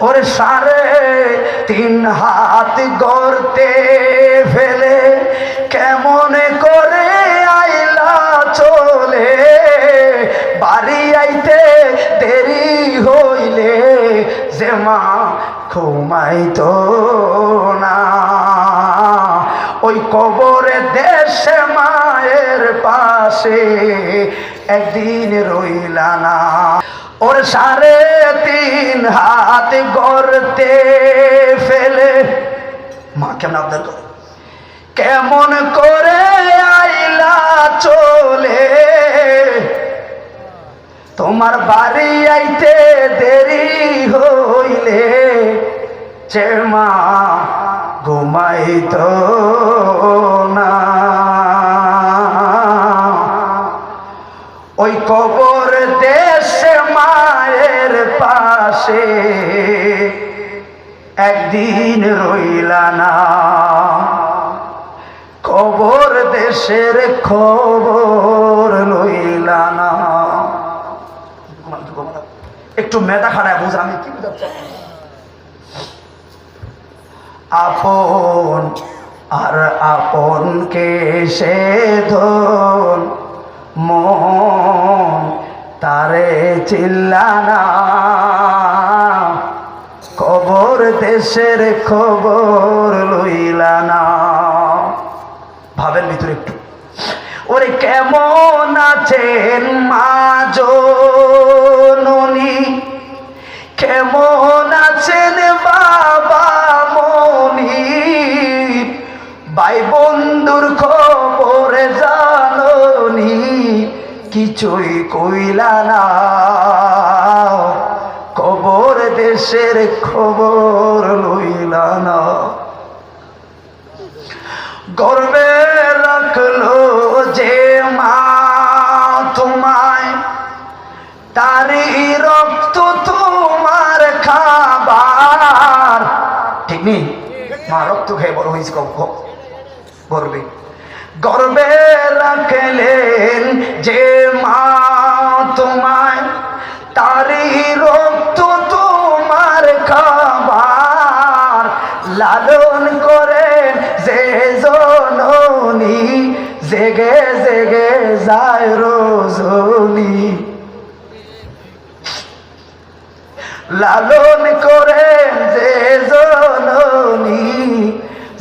ওর 3.5 হাত গর্তে ফেলে কেমন করে আইলা চলে, বাড়ি আইতে দেরি হইলে যে মা ঘুমাইতো না, ওই কবরে দেশে মায়ের পাশে একদিন রইলা না। ওর 3.5 হাত গর্তে ফেলে মা কেমন আবদার করে, কেমন করে আইলা চলে, তোমার বাড়ি আইতে দেরি হইলে যে মা ঘুমাইতো না। ওই কবর দেশে মায়ের পাশে একদিন রইলা না, কবর দেশের খবর লইলা না। একটু মেধা খাড়ায় বুঝ, আমি কি বুঝাচ্ছি। আপন আর আপনকে সে ধন, মন তারে চিল্লানা, কবর দেশের খবর লইলা না। ভাবেন ভিতরে একটু, ওরে কেমন আছেন মা জননী, কেমন আছেন বাবা মনি, ভাই বন্ধুর খবর জাননি, কিছুই কইলা না, কবর দেশের খবর লইলা না। গর্বে রাখলো যে মা তোমায়, তারই রক্ত তোমার খাবার, ঠিক নেই? মা রক্ত খেয়ে বড় হয়েছে গর্বে, গর্বে রাখলেন যে মা তোমায়, তারই রক্ত তোমার খাবার, লালন করেন যে জননী, জেগে জেগে যায় রজনী, লালন করেন যে জননী,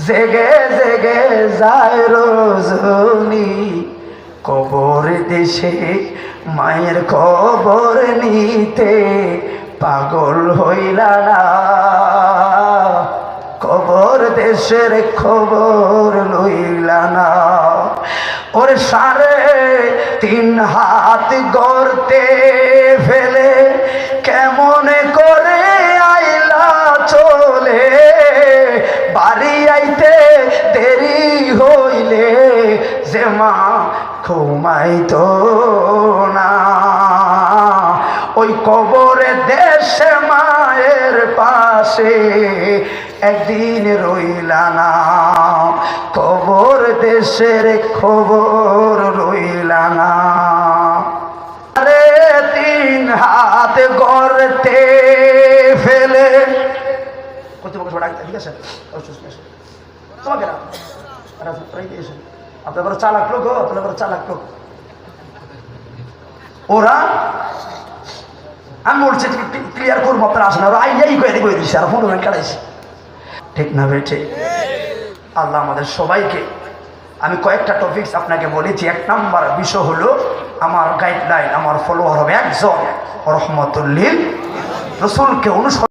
জেগে জেগে যায় রজনী, কবর দেশে মায়ের খবর নিতে পাগল হইলা না, কবর দেশের খবর লইলা না। ওর 3.5 হাত গর্তে ফেলে কেমন করে আইলা চলে, বাড়ি আইতে দেরি হইলে যে মা ঘুমাইতো না, ওই কবরে দেশে মায়ের পাশে একদিন রইলা না, কবর দেশের খবর রইলা না। 3.5 হাত গর্তে ফেলে, ঠিক আছে তোমাকে না, আপনার বড় চালাক লোক, আপনার বড় চালাক লোক। ওরা আমি বলছি ক্লিয়ার করবো, আপনারা আসেন, ওরা আইয়াই করে করে দিচ্ছে, আর 15 মিনিট কাটাইছি, ঠিক না বেঠে? আল্লাহ আমাদের সবাইকে, আমি কয়েকটা টপিকস আপনাকে বলেছি। 1 নাম্বার বিষয় হলো আমার গাইডলাইন, আমার ফলোয়ার হবে একজন রহমতুল লিল, রাসূলকে অনুসরণ।